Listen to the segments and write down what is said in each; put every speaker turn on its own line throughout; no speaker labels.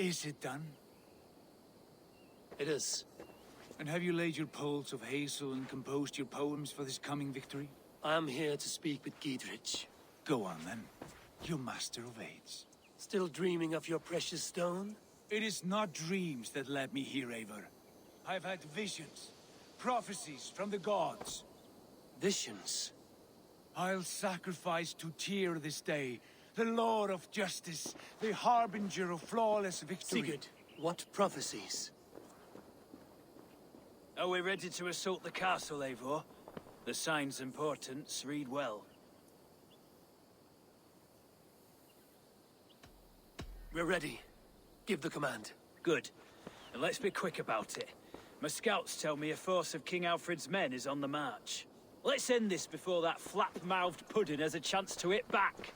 Is it done?
It is.
And have you laid your poles of hazel and composed your poems for this coming victory?
I am here to speak with Giedrich.
Go on then, you master of aids.
Still dreaming of your precious stone?
It is not dreams that led me here, Eivor. I've had visions, prophecies from the gods.
Visions?
I'll sacrifice to Tyr this day, the Lord of Justice, the harbinger of flawless victory.
Sigurd, what prophecies?
Are we ready to assault the castle, Eivor? The sign's importance, read well.
We're ready. Give the command.
Good. And let's be quick about it. My scouts tell me a force of King Alfred's men is on the march. Let's end this before that flap-mouthed pudding has a chance to hit back.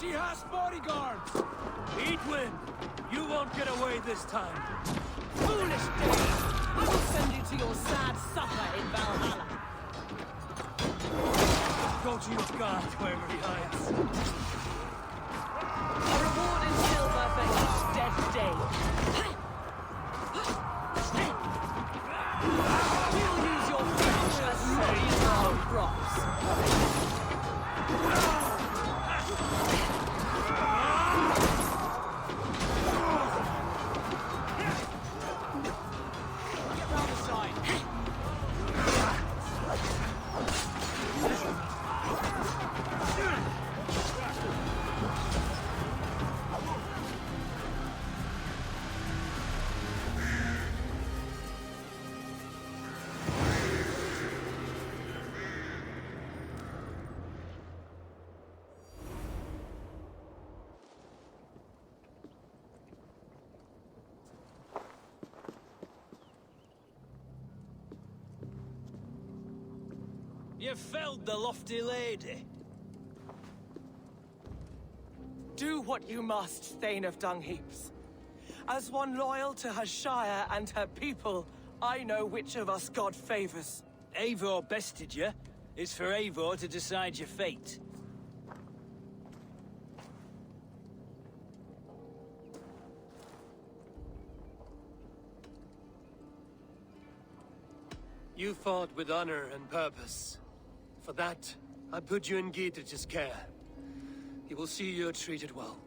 She has bodyguards!
Eadwin, you won't get away this time.
Foolish Dane! I will send you to your sad supper in Valhalla.
Go to your god wherever he hides.
A reward in silver for each dead day. We'll use your flesh as money for our crops.
You felled the lofty lady.
Do what you must, Thane of Dungheaps. As one loyal to her shire and her people, I know which of us God favors.
Eivor bested you. It's for Eivor to decide your fate.
You fought with honor and purpose. For that, I put you in Gietrich's care. He will see you're treated well.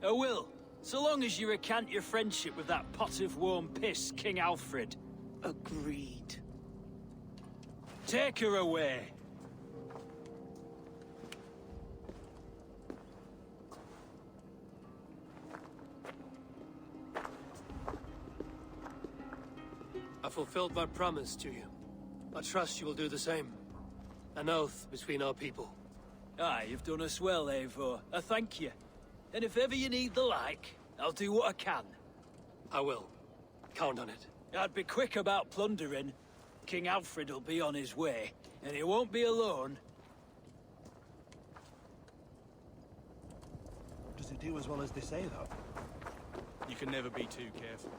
I will, so long as you recant your friendship with that pot of warm piss, King Alfred.
Agreed.
Take her away.
I fulfilled my promise to you. I trust you will do the same. An oath between our people.
Aye, you've done us well, Eivor. I thank you. And if ever you need the like, I'll do what I can.
I will. Count on it.
I'd be quick about plundering. King Alfred will be on his way, and he won't be alone.
Does he do as well as they say, though?
You can never be too careful.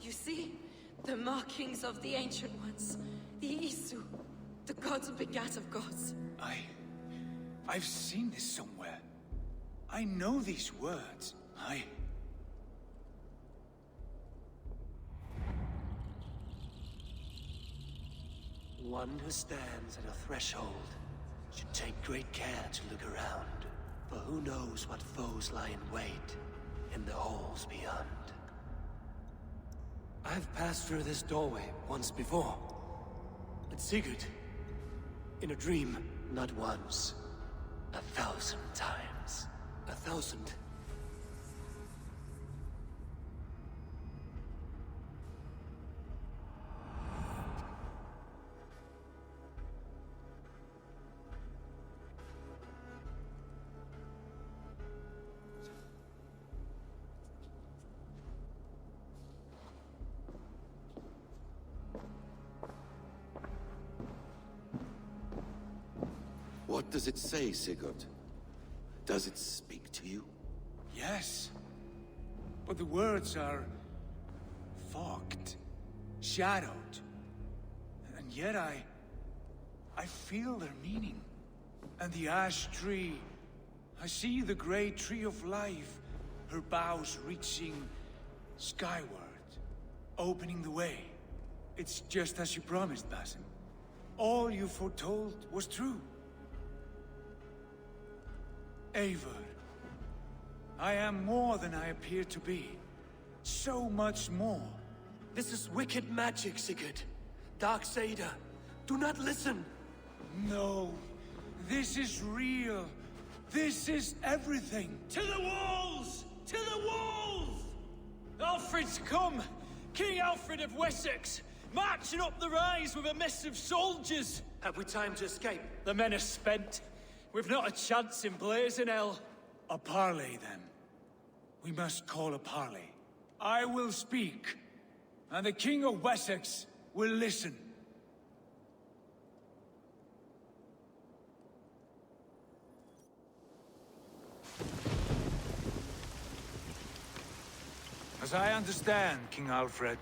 You see? The markings of the Ancient Ones. The Isu. The gods begat of gods.
I've seen this somewhere. I know these words.
One who stands at a threshold should take great care to look around. For who knows what foes lie in wait in the halls beyond. I've passed through this doorway once before. At Sigurd. In a dream. Not once. 1,000 times. 1,000?
What does it say, Sigurd? Does it speak to you?
Yes. But the words are fogged, shadowed. And yet I feel their meaning. And the ash tree, I see the great tree of life, her boughs reaching skyward, opening the way. It's just as you promised, Basim. All you foretold was true. Eivor, I am more than I appear to be. So much more.
This is wicked magic, Sigurd. Darksader, do not listen!
No. This is real. This is everything.
To the walls! To the walls! Alfred's come! King Alfred of Wessex! Marching up the rise with a mess of soldiers!
Have we time to escape?
The men are spent. We've not a chance in blazing hell.
A parley, then. We must call a parley. I will speak, and the King of Wessex will listen.
As I understand, King Alfred,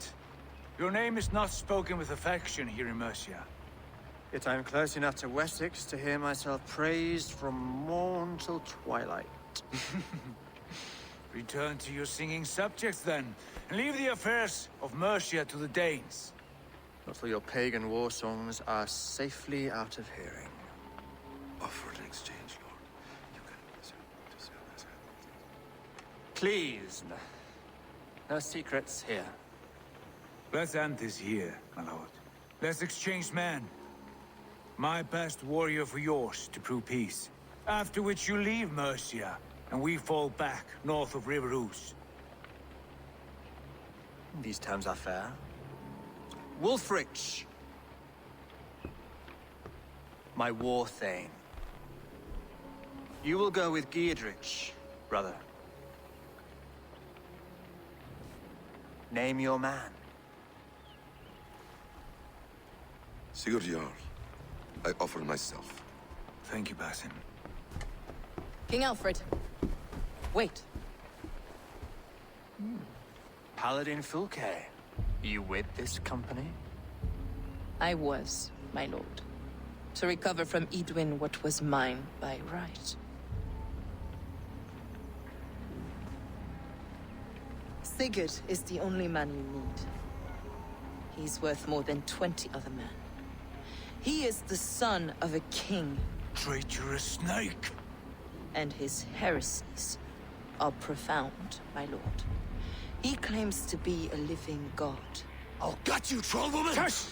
your name is not spoken with affection here in Mercia.
Yet I am close enough to Wessex to hear myself praised from morn till twilight.
Return to your singing subjects, then, and leave the affairs of Mercia to the Danes.
Not till your pagan war songs are safely out of hearing.
Offer an exchange, Lord. You can...
Please, no secrets here.
Let's end this here, my lord. Let's exchange men. My best warrior for yours to prove peace. After which you leave Mercia, and we fall back north of River Ouse.
These terms are fair. Wulfrich! My war thane. You will go with Geodrich, brother. Name your man.
Sigurd Jarl, I offer myself.
Thank you, Basim.
King Alfred. Wait.
Paladin Fulke. You with this company?
I was, my lord. To recover from Edwin what was mine by right. Sigurd is the only man you need. He's worth more than 20 other men. He is the son of a king,
Traitorous snake!
and his heresies are profound, my lord. He claims to be a living god.
I'll gut you, troll woman!
Tush!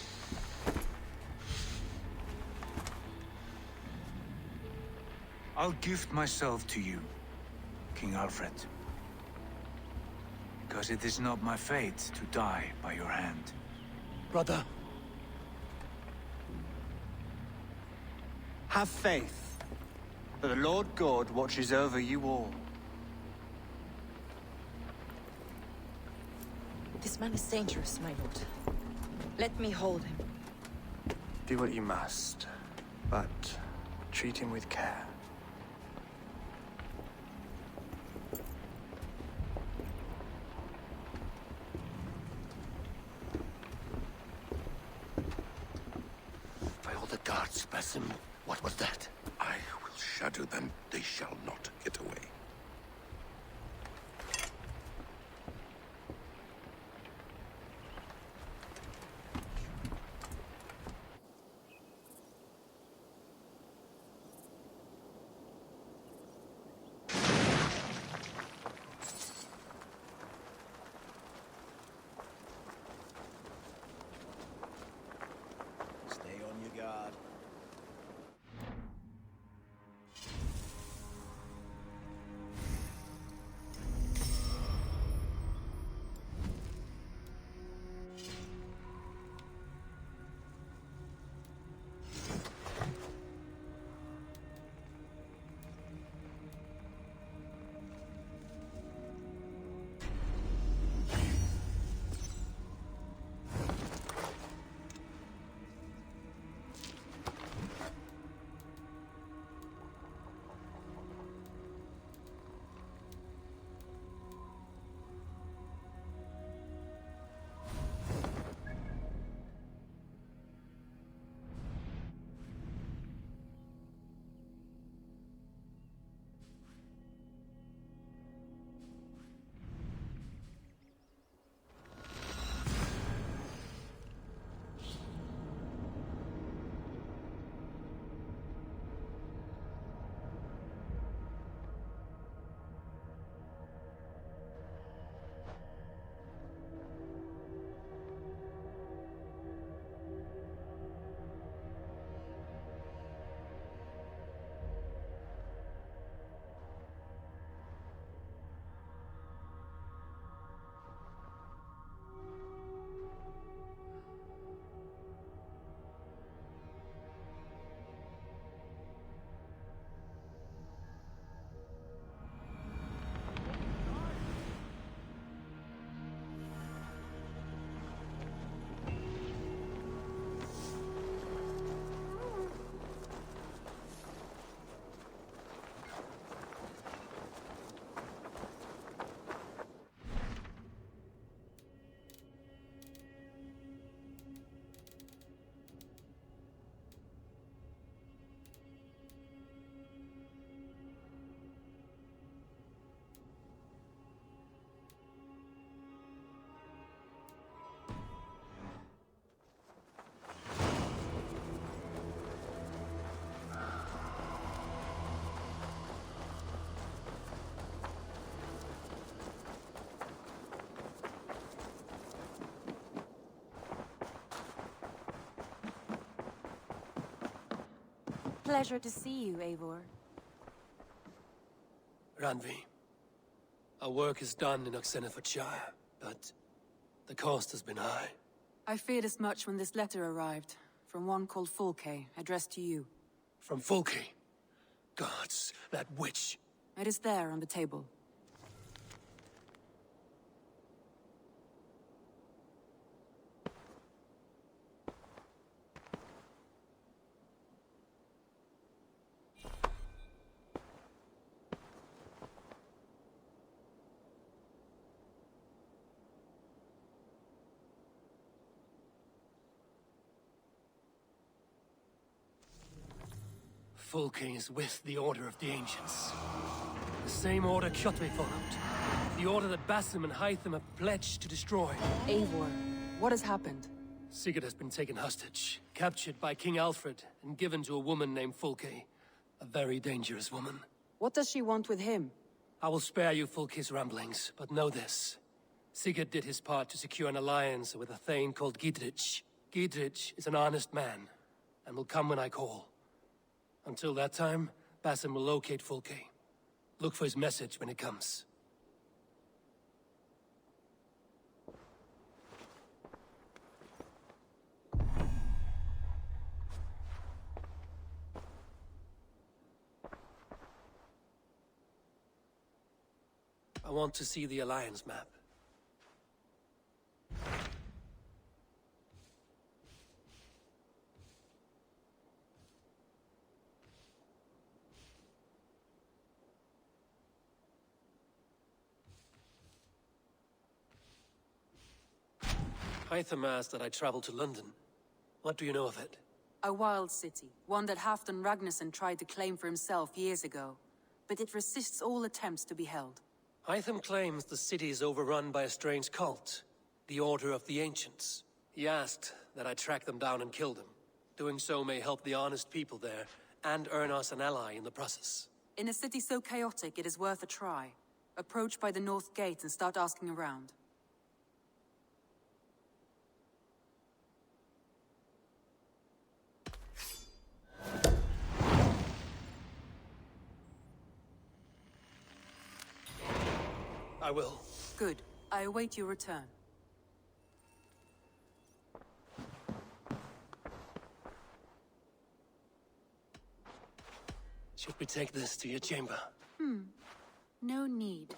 I'll gift myself to you, King Alfred. Because it is not my fate to die by your hand.
Brother,
Have faith that the Lord God watches over you all.
This man is dangerous, my lord. Let me hold him.
Do what you must, but treat him with care.
by all the gods, Basim, what was that?
I will shatter them. They shall not get away.
Stay on your guard.
Pleasure to see you, Eivor.
Randvi, our work is done in Oxenfordshire, but the cost has been high.
I feared as much when this letter arrived, from one called Fulke, addressed to you.
From Fulke? Gods, that witch!
It is there on the table.
Fulke is with the Order of the Ancients. The same order Kjotve followed. The order that Basim and Hytham have pledged to destroy.
Eivor, what has happened?
Sigurd has been taken hostage, captured by King Alfred, and given to a woman named Fulke. A very dangerous woman.
What does she want with him?
I will spare you Fulke's ramblings, but know this. Sigurd did his part to secure an alliance with a thane called Gidrich. Gidrich is an honest man, and will come when I call. Until that time, Basim will locate Fulke. Look for his message when it comes. I want to see the Alliance map. Hytham asked that I travel to London. What do you know of it?
A wild city, one that Halfdan Ragnarsson tried to claim for himself years ago. But it resists all attempts to be held.
Hytham claims the city is overrun by a strange cult, the Order of the Ancients. He asked that I track them down and kill them. Doing so may help the honest people there, and earn us an ally in the process.
In a city so chaotic, it is worth a try. Approach by the North Gate and start asking around.
I will.
Good. I await your return.
Should we take this to your chamber?
No need.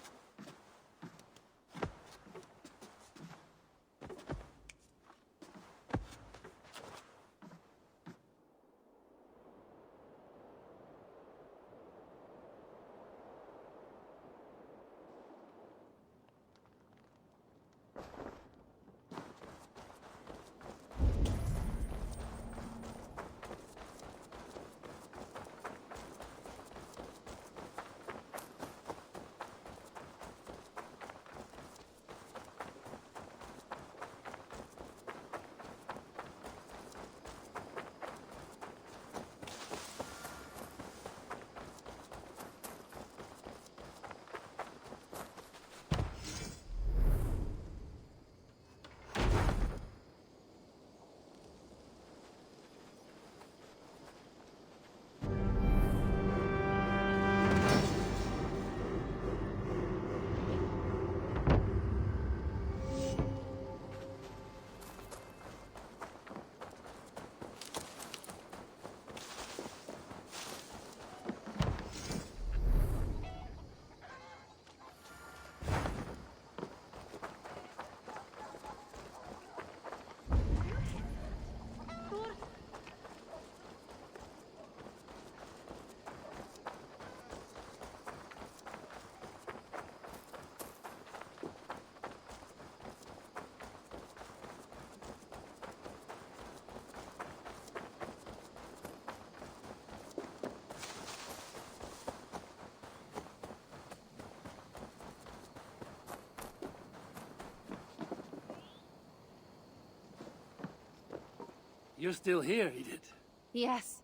You're still here, Edith.
Yes.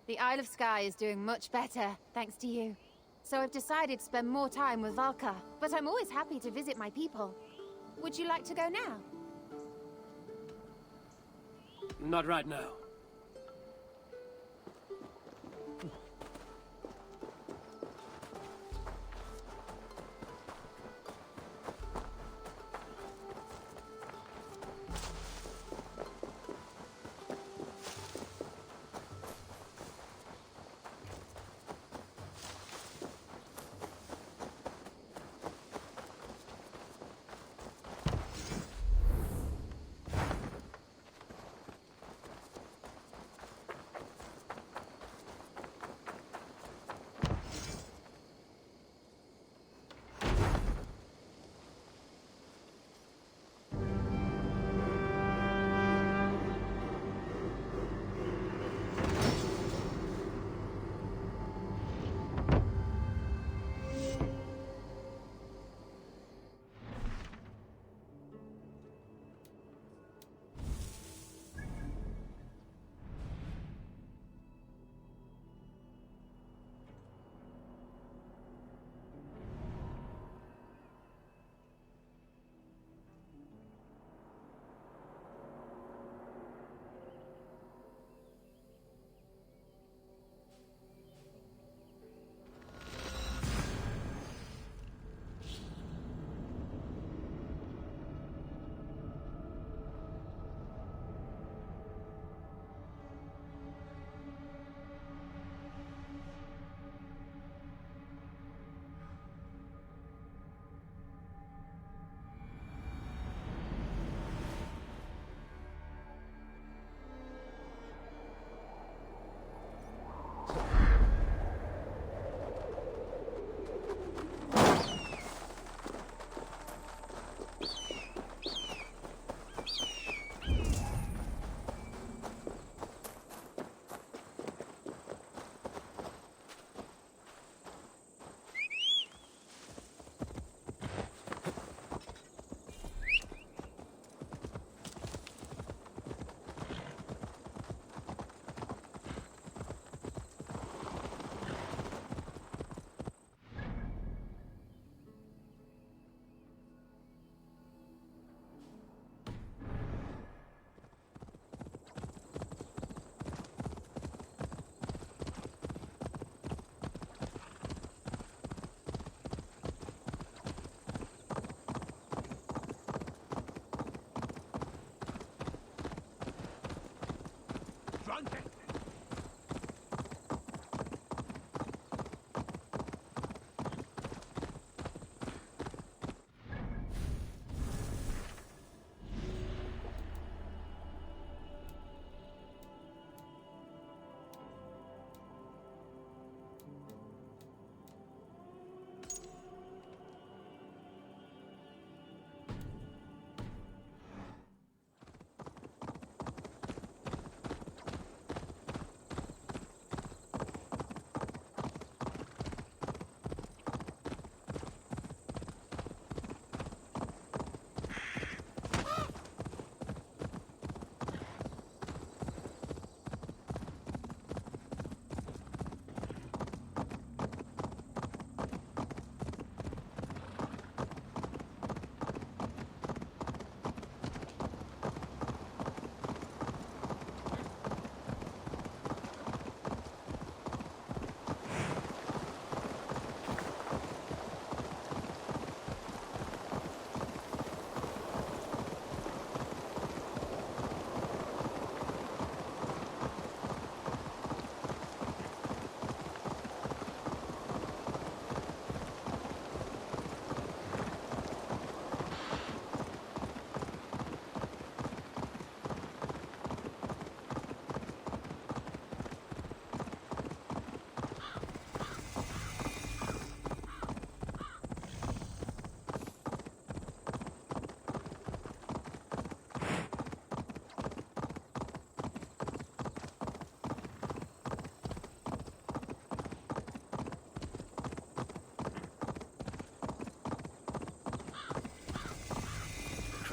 The Isle of Skye is doing much better, thanks to you. So I've decided to spend more time with Valka, but I'm always happy to visit my people. Would you like to go now?
Not right now.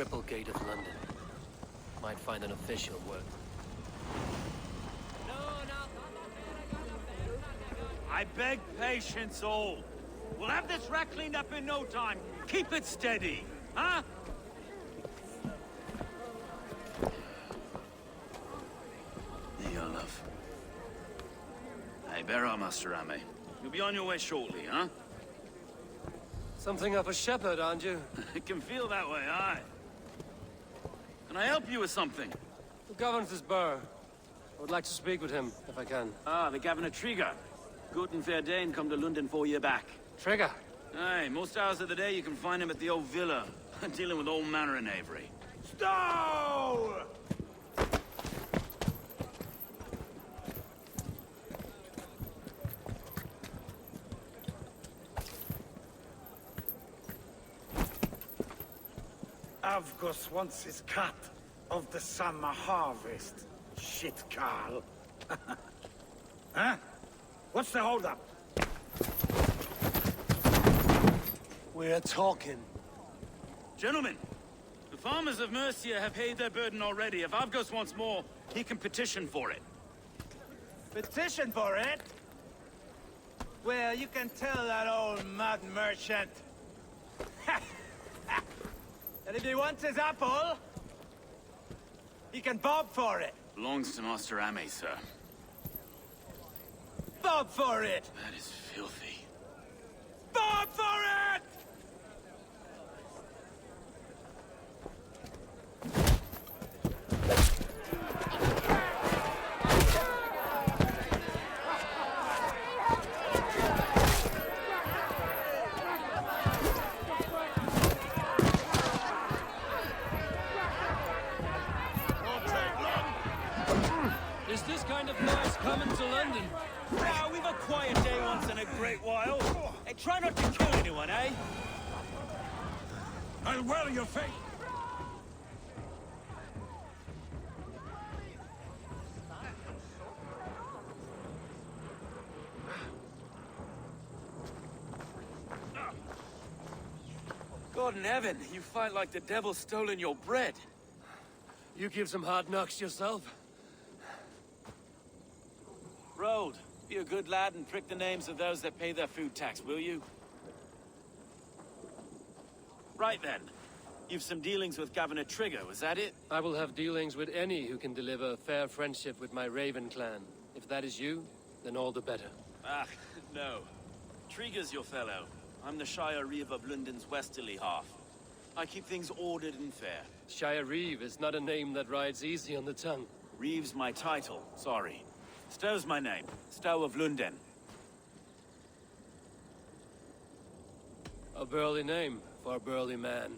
triple gate of London. Might find an official word.
I beg patience, all. We'll have this wreck cleaned up in no time. Keep it steady, huh?
Here you are, love. Hey, bear up, Master Ame. You'll be on your way shortly, huh?
Something of a shepherd, aren't you?
It can feel that way, aye. Can I help you with something?
Who governs this burgh? I would like to speak with him, if I can.
Ah, the Governor Trigger. Good and fair Dane come to London 4 year back.
Trigger?
Aye, most hours of the day you can find him at the old villa, dealing with all manner of knavery.
Stow! Avgos wants his cut of the summer harvest. Shit, Carl. Huh? What's the holdup?
We're talking.
Gentlemen, the farmers of Mercia have paid their burden already. If Avgos wants more, he can petition for it.
Petition for it? Well, you can tell that old mud merchant. And if he wants his apple, he can bob for it.
Belongs to Master Ame, sir.
Bob for it!
That is filthy.
Bob for it!
Is this kind of noise coming to London?
Ah, we've a quiet day once in a great while. Hey, try not to kill anyone, eh?
I'll well your face!
God in heaven, you fight like the devil's stolen your bread.
You give some hard knocks yourself?
Road, be a good lad and prick the names of those that pay their food tax, will you? Right then. You've some dealings with Governor Trigger, was that it?
I will have dealings with any who can deliver a fair friendship with my Raven clan. If that is you, then all the better.
Ah, no. Trigger's your fellow. I'm the Shire Reeve of London's westerly half. I keep things ordered and fair.
Shire Reeve is not a name that rides easy on the tongue.
Reeve's my title, sorry. Stow's my name. Stow of London.
A burly name for a burly man.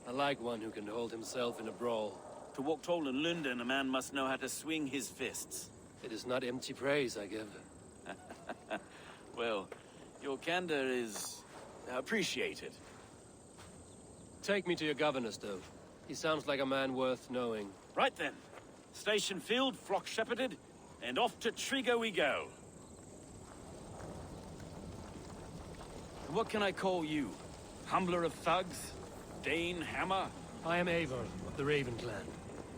I like one who can hold himself in a brawl.
To walk tall in London, a man must know how to swing his fists.
It is not empty praise I give.
Well, your candor is appreciated.
Take me to your governor, Stow. He sounds like a man worth knowing.
Right then. Station filled, flock shepherded, and off to Trigger we go. What can I call you? Humbler of thugs? Dane Hammer?
I am Eivor of the Raven clan.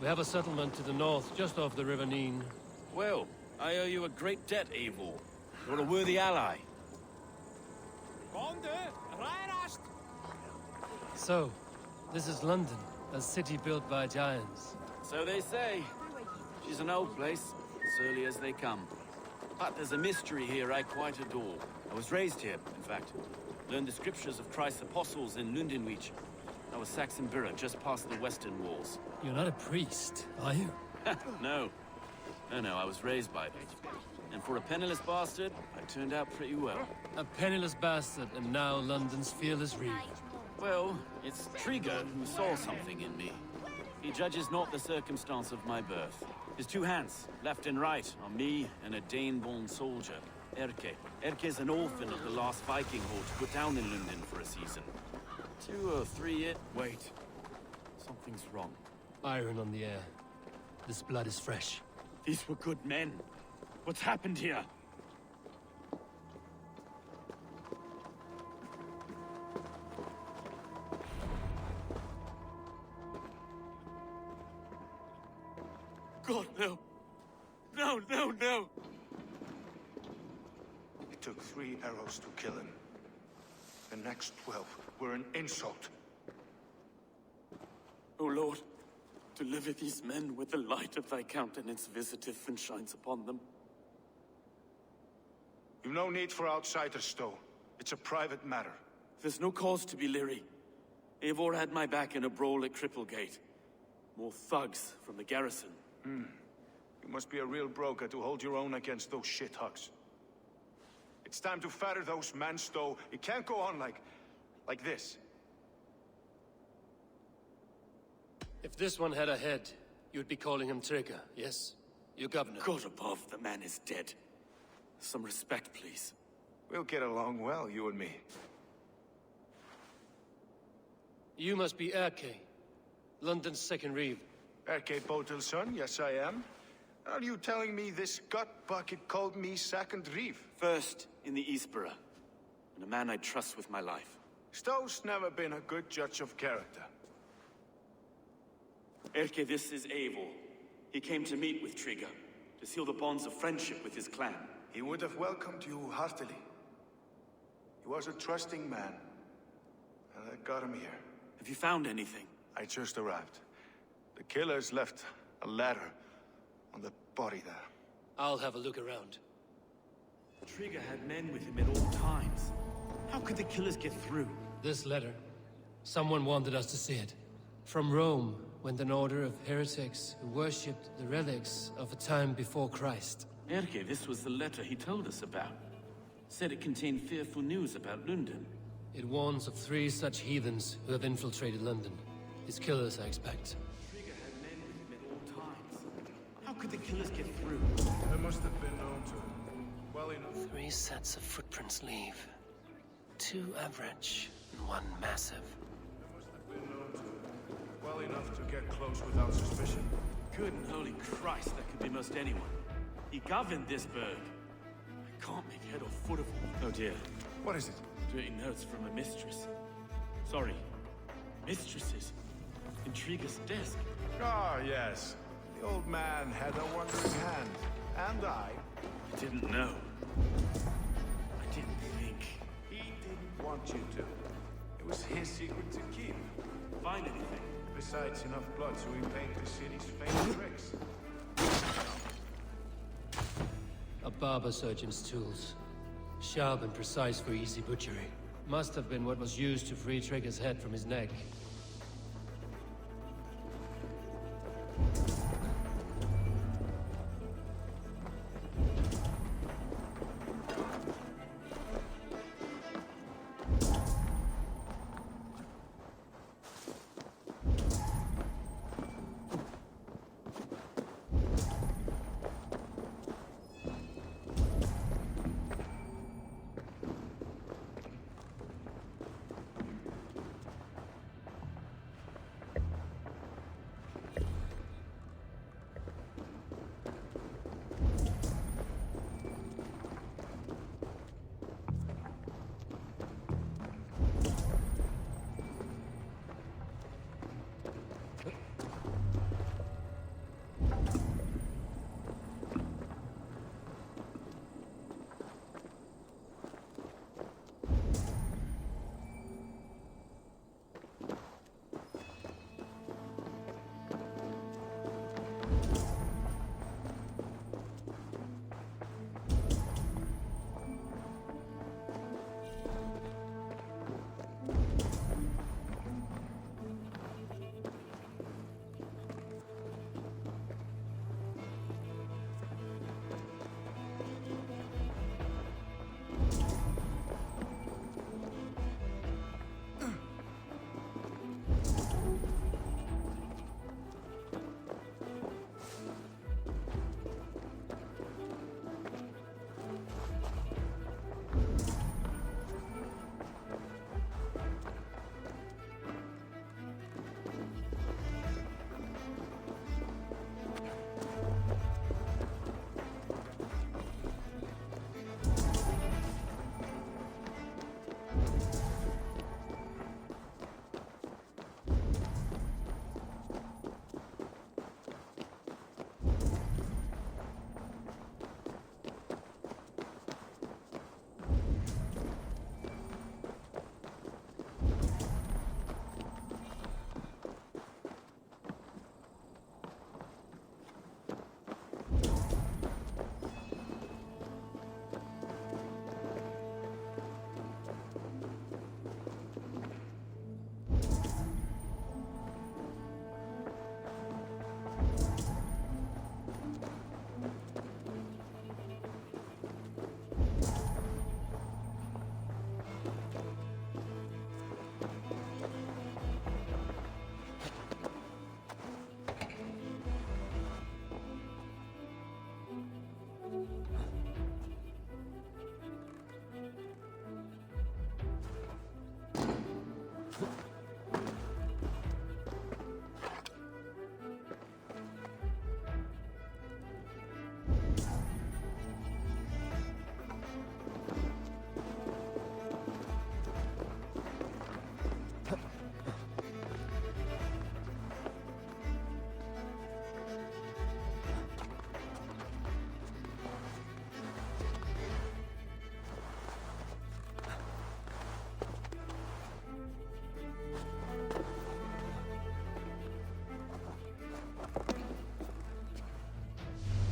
We have a settlement to the north, just off the River Neen.
Well, I owe you a great debt, Eivor. You're a worthy ally.
So, this is London, a city built by giants.
So they say. She's an old place, as early as they come. But there's a mystery here I quite adore. I was raised here, in fact. Learned the scriptures of Christ's apostles in Lundenweech. I was Saxon Borough, just past the western walls.
You're not a priest, are you?
No. No, I was raised by them. And for a penniless bastard, I turned out pretty well.
A penniless bastard, and now London's fearless Reeve.
Well, it's Trigger who saw something in me. He judges not the circumstance of my birth. His two hands, left and right, are me and a Dane-born soldier, Erke. Erke's an orphan of the last Viking horde put down in London for a season. 2 or 3 years... Wait. Something's wrong.
Iron on the air. This blood is fresh.
These were good men. What's happened here?
God, no. No, no, no!
It took 3 arrows to kill him. The next 12 were an insult.
O Lord, deliver these men with the light of thy countenance visiteth and shines upon them.
You've no need for outsiders, though. It's a private matter.
There's no cause to be leery. Eivor had my back in a brawl at Cripplegate. More thugs from the garrison.
You must be a real broker to hold your own against those shithugs. It's time to fetter those men, Stowe. It can't go on like this.
If this one had a head, you'd be calling him Trigger, yes? Your governor.
God above, the man is dead. Some respect, please.
We'll get along well, you and me.
You must be Erke, London's second reeve.
Erke Botel's son, yes I am. Are you telling me this gut bucket called me second reeve?
First in the Eastborough, and a man I trust with my life.
Stowe's never been a good judge of character.
Erke, this is Eivor. He came to meet with Trigger, to seal the bonds of friendship with his clan.
He would have welcomed you heartily. He was a trusting man, and I got him here.
Have you found anything?
I just arrived. The killers left a ladder on the body there.
I'll have a look around.
Trigger had men with him at all times. How could the killers get through?
This letter. Someone wanted us to see it. From Rome went an order of heretics who worshipped the relics of a time before Christ.
Erke, this was the letter he told us about. Said it contained fearful news about London.
It warns of 3 such heathens who have infiltrated London. His killers, I expect.
Trigger had men with him at all times. How could the killers get through?
There must have been known to well enough.
3 sets of footprints leave. 2 average and 1 massive.
There must have been known to well enough to get close without suspicion.
Good and holy Christ, that could be most anyone. He governed this burg. I can't make head or foot of him. Oh dear.
What is it?
Dirty notes from a mistress. Sorry. Mistresses. In Trigger's desk.
Ah, yes. The old man had a wandering hand. And I
didn't know. I didn't think.
He didn't want you to. It was his secret to keep.
Find anything?
Besides enough blood to repaint the city's famous tricks.
A barber surgeon's tools. Sharp and precise for easy butchery. Must have been what was used to free Trigger's head from his neck.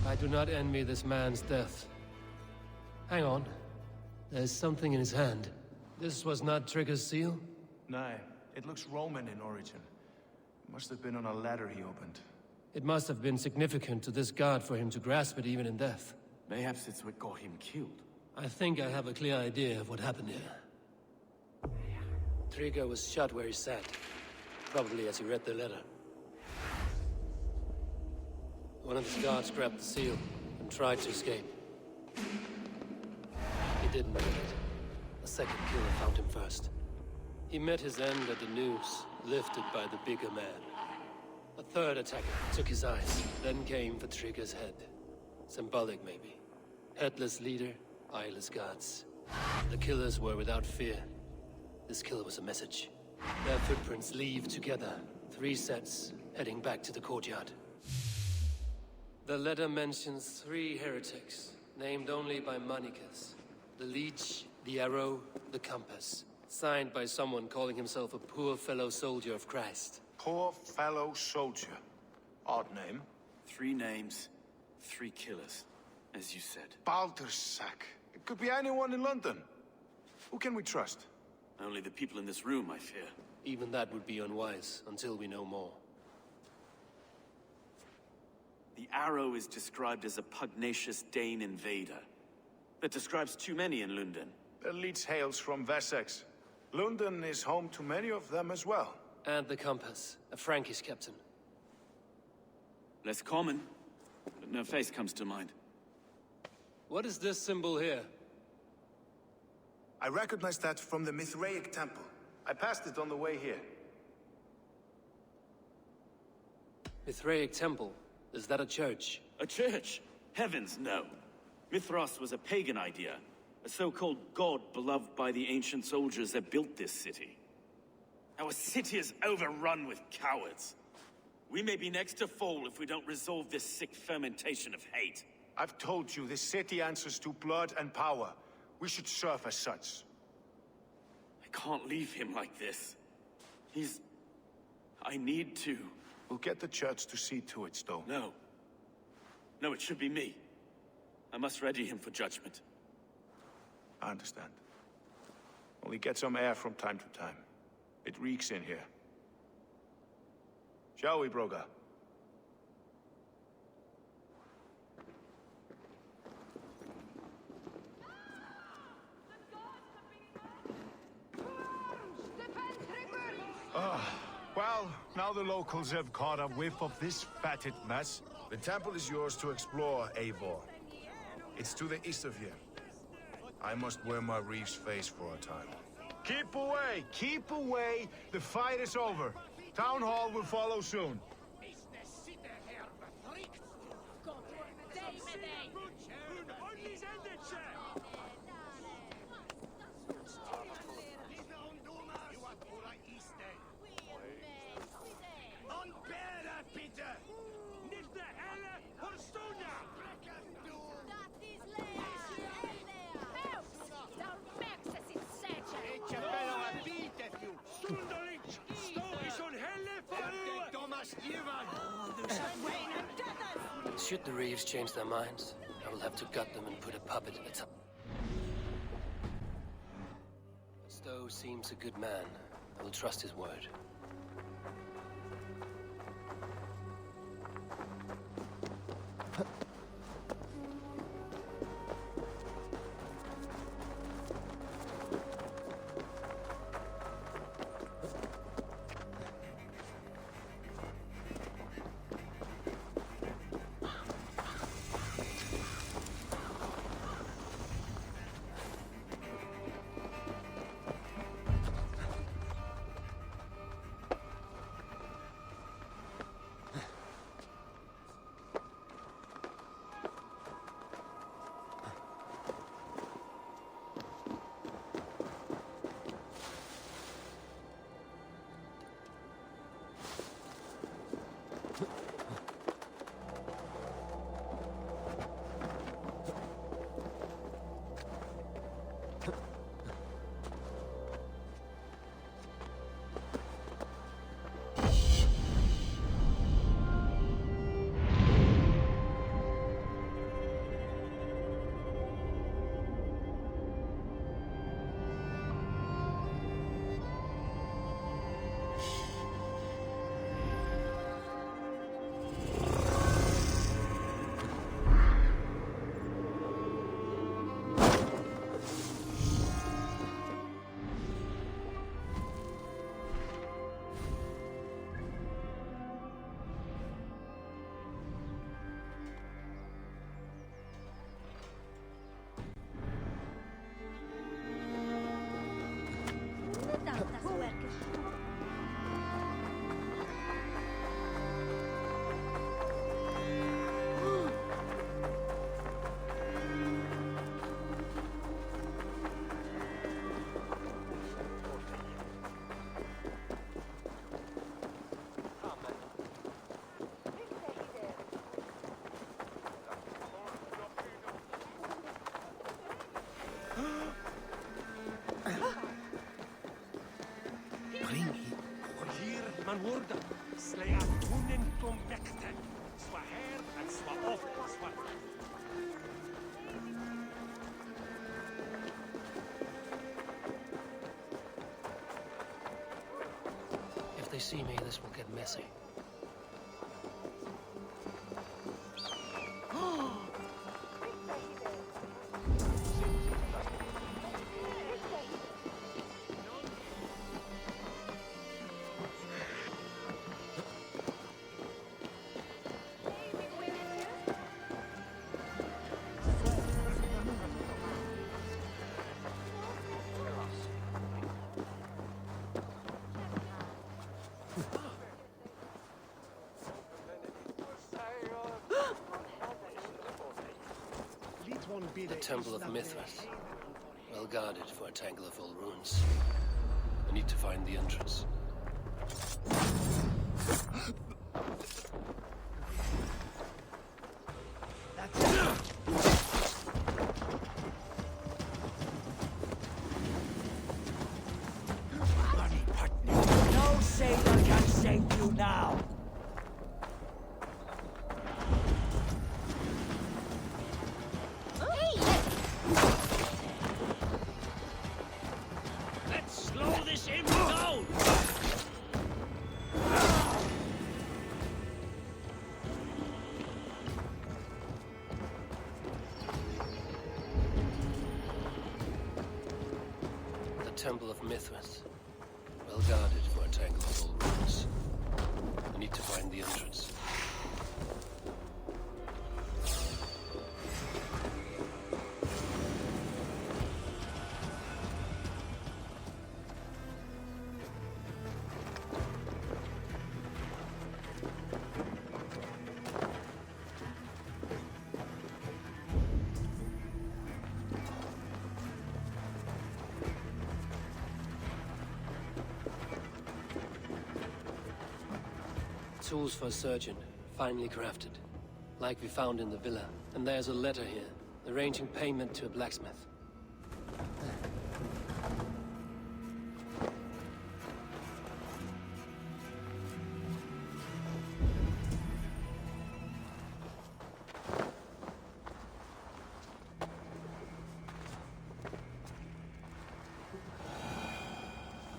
I do not envy this man's death. Hang on. There's something in his hand. This was not Trigger's seal?
No, it looks Roman in origin. Must have been on a ladder he opened.
It must have been significant to this god for him to grasp it even in death.
Mayhaps it's what got him killed.
I think I have a clear idea of what happened here. Trigger was shot where he sat. Probably as he read the letter. One of his guards grabbed the seal and tried to escape. He didn't make it. A second killer found him first. He met his end at the noose, lifted by the bigger man. A third attacker took his eyes, then came for Trigger's head. Symbolic, maybe. Headless leader, eyeless guards. The killers were without fear. This kill was a message. Their footprints leave together. 3 sets, heading back to the courtyard. The letter mentions 3 heretics, named only by Manicus. The Leech, the Arrow, the Compass. Signed by someone calling himself a poor fellow soldier of Christ.
Poor fellow soldier. Odd name.
3 names, 3 killers, as you said.
Baldersack. It could be anyone in London. Who can we trust?
Only the people in this room, I fear.
Even that would be unwise, until we know more.
The Arrow is described as a pugnacious Dane invader. That describes too many in London.
The Leech hails from Wessex. London is home to many of them as well.
And the Compass, a Frankish captain.
Less common, but no face comes to mind.
What is this symbol here?
I recognize that from the Mithraic temple. I passed it on the way here.
Mithraic temple? Is that a church?
A church? Heavens, no. Mithras was a pagan idea. A so-called god beloved by the ancient soldiers that built this city. Our city is overrun with cowards. We may be next to fall if we don't resolve this sick fermentation of hate.
I've told you, this city answers to blood and power. We should serve as such.
I can't leave him like this. I need to.
We'll get the church to see to it, Stowe.
No. No, it should be me. I must ready him for judgment.
I understand. Only get some air from time to time. It reeks in here. Shall we, Broga? Well, now the locals have caught a whiff of this fatted mess.
The temple is yours to explore, Eivor. It's to the east of here. I must wear my reef's face for a time.
Keep away! Keep away! The fight is over. Town Hall will follow soon.
Should the Reeves change their minds, I will have to gut them and put a puppet at the top. Stowe seems a good man. I will trust his word.
man wurda. Slea tunen kom mekten. Swa her and swa off swa.
If they see me, this will get messy. The Temple of Mithras. Well guarded for a tangle of old ruins. I need to find the entrance.
No sailor can save you now! Let's slow this imp down!
The Temple of Mithras. Well guarded for a tangle of old ruins. I need to find the entrance. Tools for a surgeon, finely crafted. Like we found in the villa. And there's a letter here, arranging payment to a blacksmith.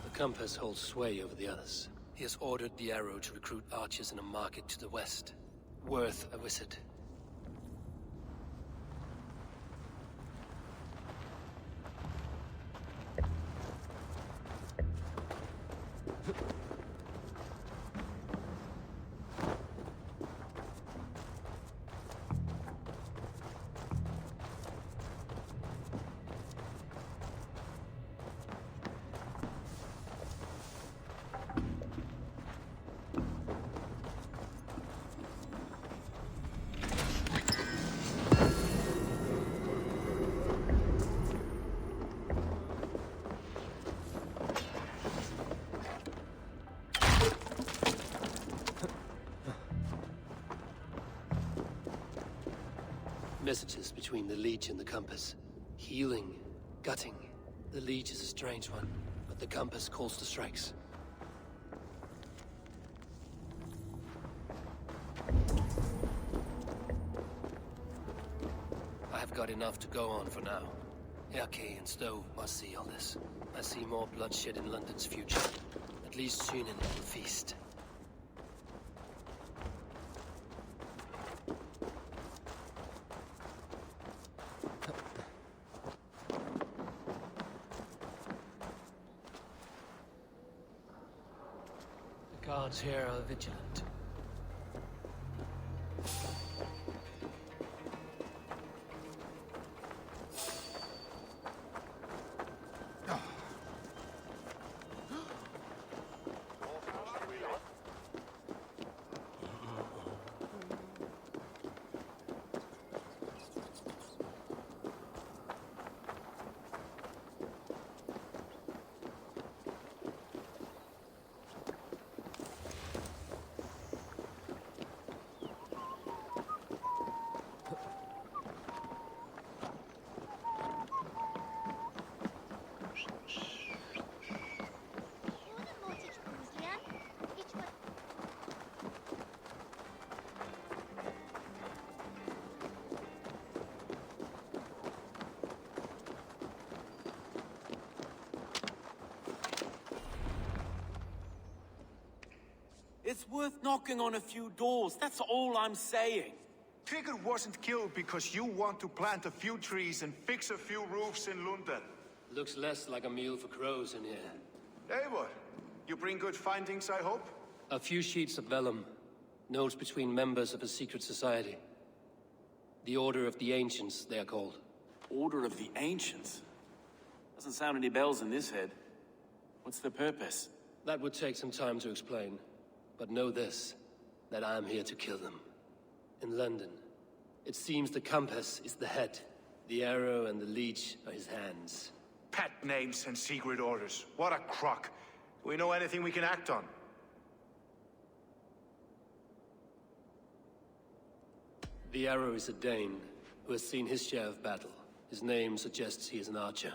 The compass holds sway over the others. He has ordered the arrow to recruit archers in a market to the west. Worth a visit. Messages between the Leech and the Compass. Healing, gutting. The Leech is a strange one, but the Compass calls to strikes. I have got enough to go on for now. Erke and Stowe must see all this. I see more bloodshed in London's future. At least Shunin will feast. The guards here are vigilant.
It's worth knocking on a few doors, that's all I'm saying.
Trigger wasn't killed because you want to plant a few trees and fix a few roofs in London.
Looks less like a meal for crows in here.
Eivor, you bring good findings, I hope?
A few sheets of vellum. Notes between members of a secret society. The Order of the Ancients, they are called.
Order of the Ancients? Doesn't sound any bells in this head. What's the purpose?
That would take some time to explain. But know this, that I am here to kill them. In London, it seems the compass is the head. The arrow and the leech are his hands.
Pet names and secret orders. What a crock. Do we know anything we can act on?
The arrow is a Dane, who has seen his share of battle. His name suggests he is an archer.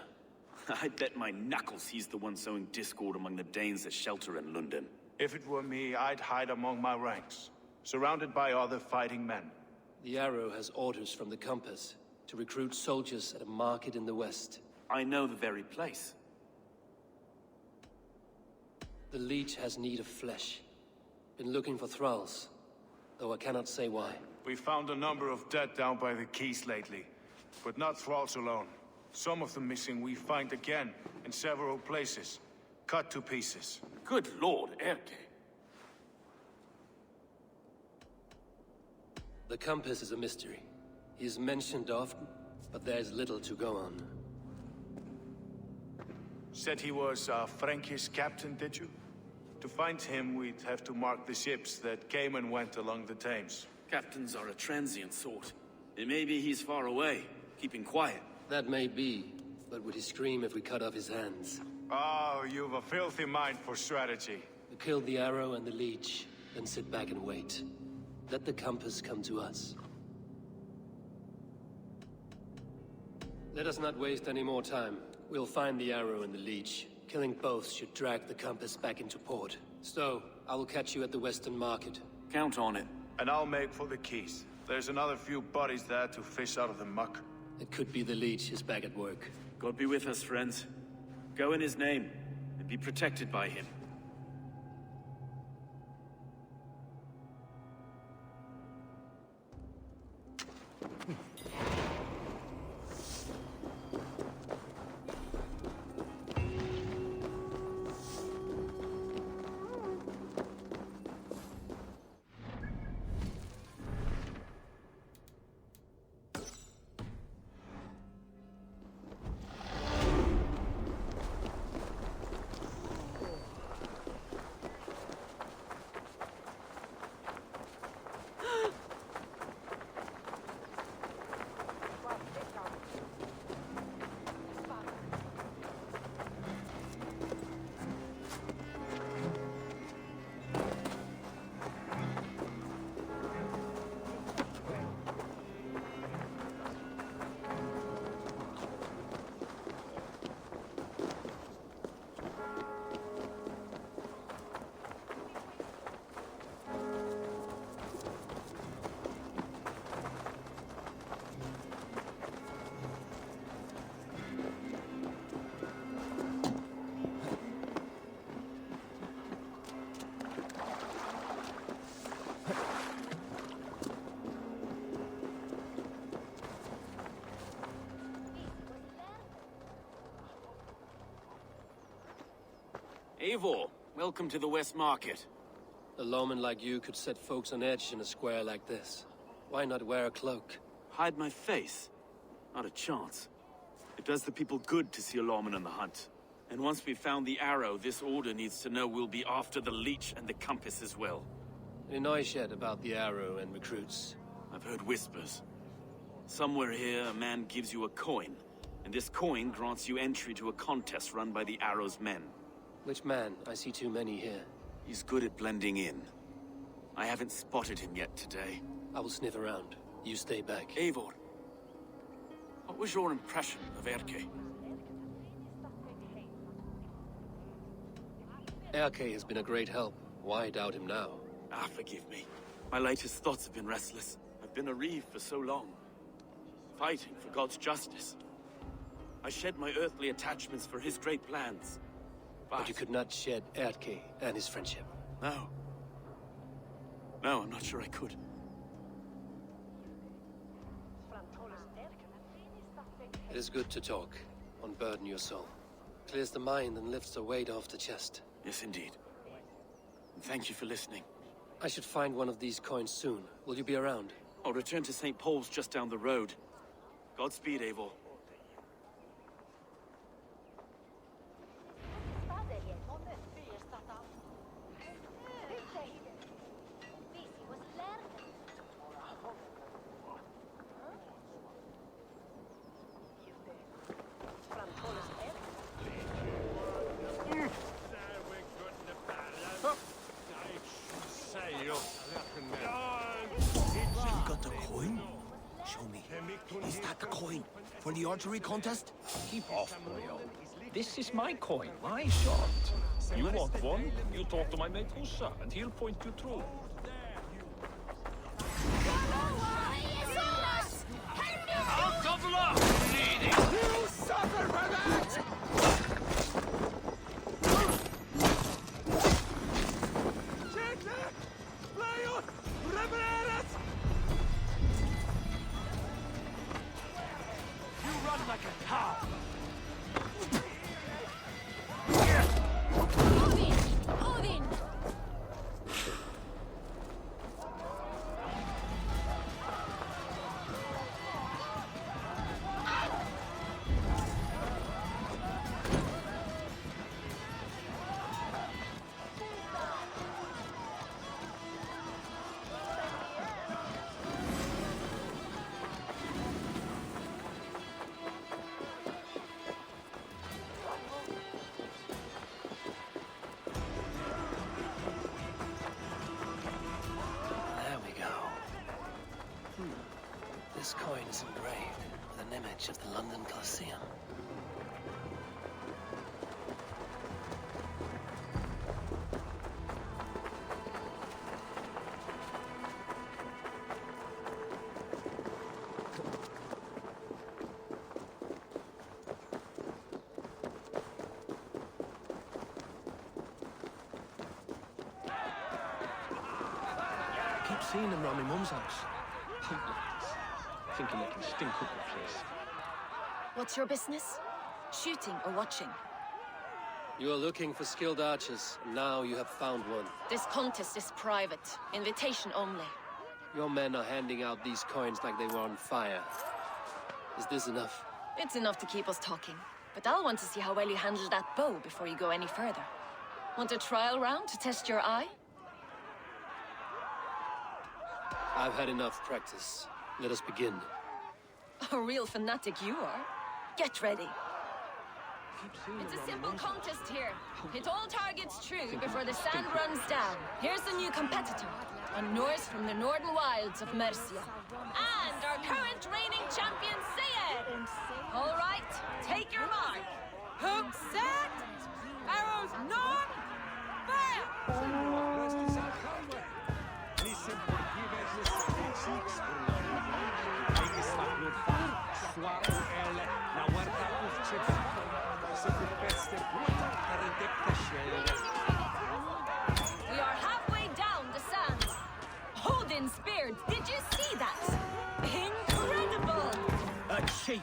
I bet my knuckles he's the one sowing discord among the Danes that shelter in London.
If it were me, I'd hide among my ranks, surrounded by other fighting men.
The arrow has orders from the compass to recruit soldiers at a market in the west.
I know the very place.
The leech has need of flesh. Been looking for thralls, though I cannot say why.
We found a number of dead down by the quays lately, but not thralls alone. Some of the missing we find again in several places, cut to pieces.
Good lord, Erke.
The compass is a mystery. He is mentioned often, but there is little to go on.
Said he was a Frankish captain, did you? To find him, we'd have to mark the ships that came and went along the Thames.
Captains are a transient sort. It may be he's far away, keeping quiet.
That may be, but would he scream if we cut off his hands?
Oh, you've a filthy mind for strategy.
We kill the arrow and the leech, then sit back and wait. Let the compass come to us. Let us not waste any more time. We'll find the arrow and the leech. Killing both should drag the compass back into port. So, I will catch you at the Western Market.
Count on it.
And I'll make for the quays. There's another few bodies there to fish out of the muck.
It could be the leech is back at work.
God be with us, friends. Go in his name, and be protected by him. Eivor, welcome to the West Market.
A lawman like you could set folks on edge in a square like this. Why not wear a cloak?
Hide my face? Not a chance. It does the people good to see a lawman on the hunt. And once we've found the arrow, this order needs to know we'll be after the leech and the compass as well.
Any noise yet about the arrow and recruits?
I've heard whispers. Somewhere here, a man gives you a coin, and this coin grants you entry to a contest run by the arrow's men.
Which man? I see too many here.
He's good at blending in. I haven't spotted him yet today.
I will sniff around. You stay back.
Eivor, what was your impression of Erke?
Erke has been a great help. Why doubt him now?
Ah, forgive me. My latest thoughts have been restless. I've been a reeve for so long. Fighting for God's justice. I shed my earthly attachments for his great plans.
But you could not shed Erke and his friendship.
No.
No, I'm not sure I could.
It is good to talk. Unburden your soul. Clears the mind and lifts a weight off the chest.
Yes, indeed. And thank you for listening.
I should find one of these coins soon. Will you be around?
I'll return to St. Paul's just down the road. Godspeed, Eivor.
You got the coin? Show me. Is that the coin? For the archery contest?
Keep off, boyo. This is my coin, my shot. You want one? You talk to my mate Hussa, and he'll point you through.
I'll double up! You suffer for that!
You run like a cow!
Odin! Odin!
There we go. This coin is engraved with an image of the London Colosseum.
I keep seeing them around my mum's house. Punk ladies. Thinking they can stink up the place.
What's your business? Shooting or watching?
You are looking for skilled archers, and now you have found one.
This contest is private. Invitation only.
Your men are handing out these coins like they were on fire. Is this enough?
It's enough to keep us talking. But I'll want to see how well you handle that bow before you go any further. Want a trial round to test your eye?
I've had enough practice. Let us begin.
A real fanatic you are. Get ready. It's a simple contest here. Hit all targets true before the sand runs down. Here's the new competitor. A Norse from the northern wilds of Mercia. And our current reigning champion, Sayed! All right, take your mark. Hook set! Arrows none! Fire! We are halfway down the sands. Odin's beard, did you see that? Incredible!
A cheat!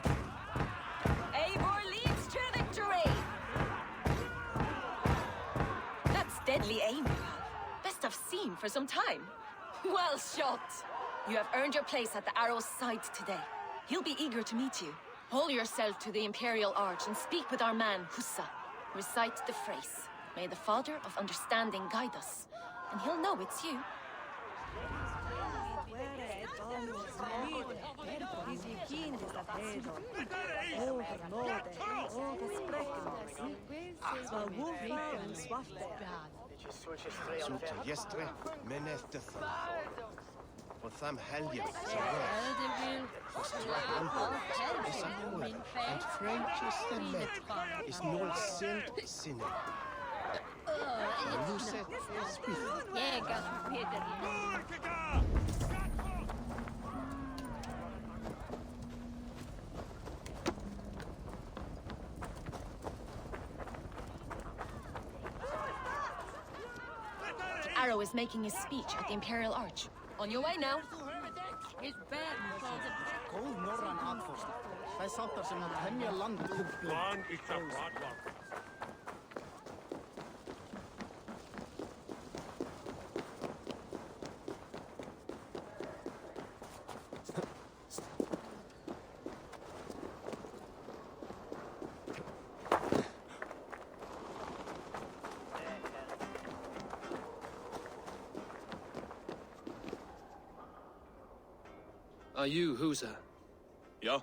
Eivor leads to victory! That's deadly aim you have. Best I've seen for some time. Well shot! You have earned your place at the arrow's side today. He'll be eager to meet you. Hold yourself to the Imperial Arch and speak with our man, Hussa. Recite the phrase. May the Father of Understanding guide us. And he'll know it's you.
Sutta jestre, men efter och tham helgen and French the met is no sent sinne. Nu sett
The Arrow is making his speech at the Imperial Arch. On your way now.
Are you Husa?
Yeah,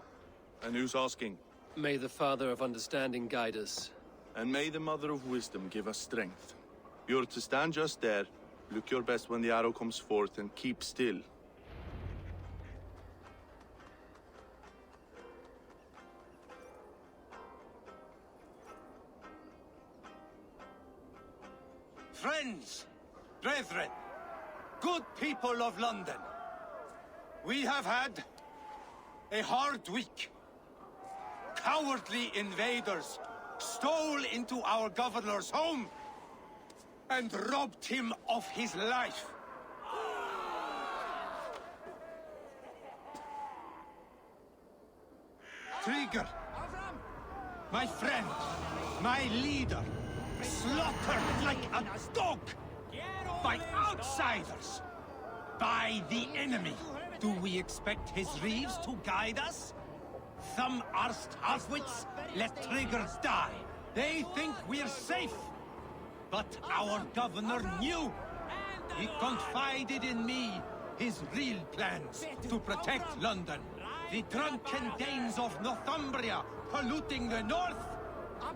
and who's asking?
May the Father of Understanding guide us.
And may the Mother of Wisdom give us strength. You're to stand just there, look your best when the arrow comes forth, and keep still.
Friends, brethren, good people of London, we have had a hard week. Cowardly invaders stole into our governor's home and robbed him of his life. Trigger, my friend, my leader, slaughtered like a dog by outsiders, by the enemy. Do we expect his reeves to guide us? Some arsed halfwits let Triggers die. They think we're safe. But our governor knew. He confided in me his real plans to protect London. The drunken Danes of Northumbria polluting the north.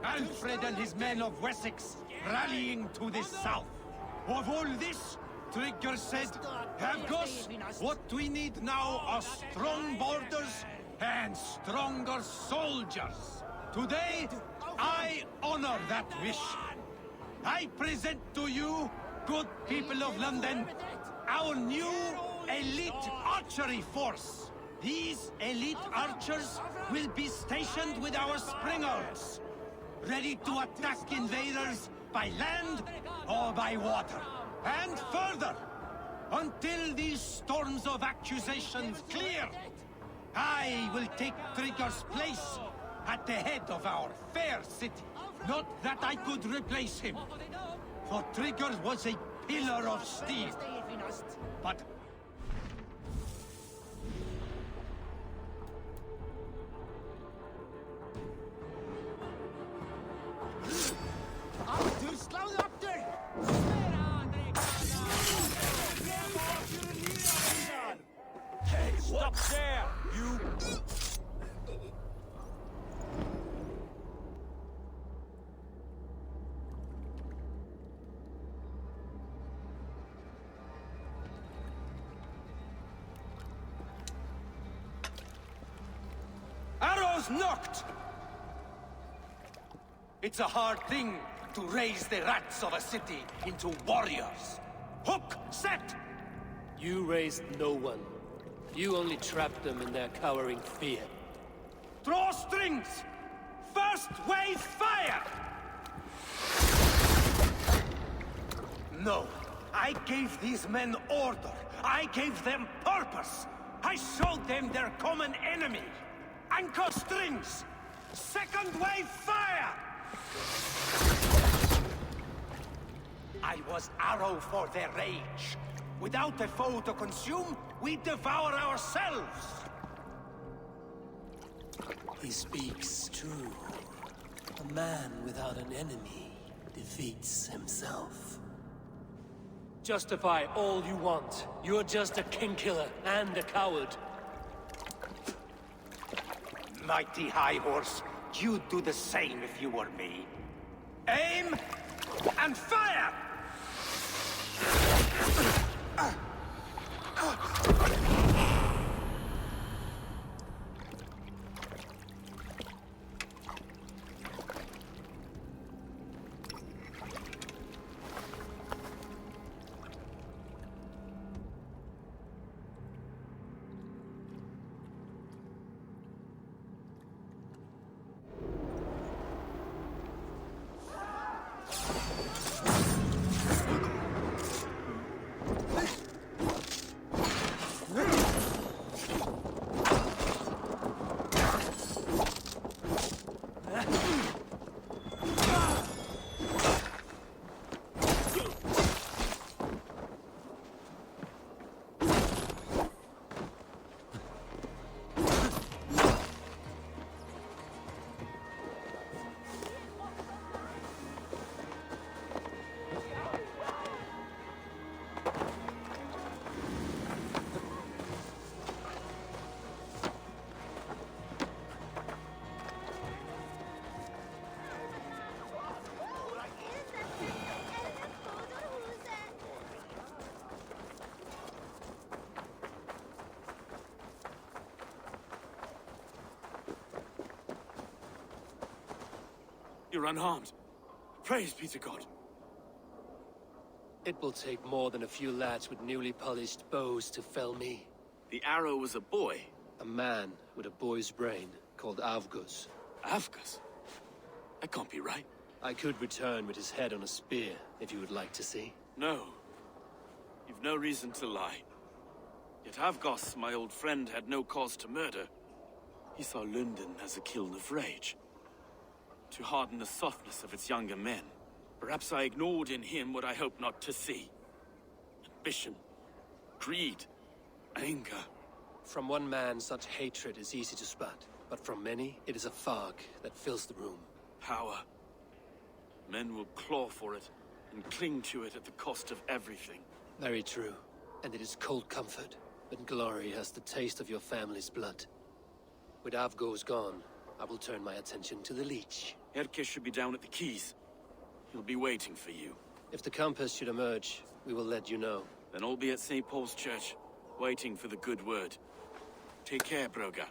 Alfred and his men of Wessex rallying to the south. Of all this, Trigger said, Havgos, what we need now are strong borders and stronger soldiers. Today, I honor that wish. I present to you, good people of London, our new elite archery force. These elite archers will be stationed with our springers, ready to attack invaders by land or by water. And further, until these storms of accusations clear, I will take Trigger's place at the head of our fair city. Not that I could replace him, for Trigger was a pillar of steel. But
Hey, stop there, you!
arrows knocked! It's a hard thing to raise the rats of a city into warriors. Hook, set!
You raised no one. You only trapped them in their cowering fear.
Draw strings! First wave fire! No, I gave these men order. I gave them purpose. I showed them their common enemy. Anchor strings! Second wave fire! I was arrow for their rage. Without a foe to consume, we devour ourselves.
He speaks true. A man without an enemy defeats himself. Justify all you want. You're just a king-killer and a coward.
Mighty High Horse, you'd do the same if you were me. Aim and fire!
You're unharmed. Praise be to God.
It will take more than a few lads with newly polished bows to fell me.
The arrow was a boy.
A man with a boy's brain, called Avgus.
Avgus? That can't be right.
I could return with his head on a spear, if you would like to see.
No. You've no reason to lie. Yet Avgos, my old friend, had no cause to murder. He saw London as a kiln of rage. To harden the softness of its younger men. Perhaps I ignored in him what I hoped not to see. Ambition, greed, anger.
From one man, such hatred is easy to spot. But from many, it is a fog that fills the room.
Power. Men will claw for it, and cling to it at the cost of everything.
Very true. And it is cold comfort, when glory has the taste of your family's blood. With Avgos gone, I will turn my attention to the Leech.
Erke should be down at the quays. He'll be waiting for you.
If the compass should emerge, we will let you know.
Then I'll be at St. Paul's Church, waiting for the good word. Take care, Broga.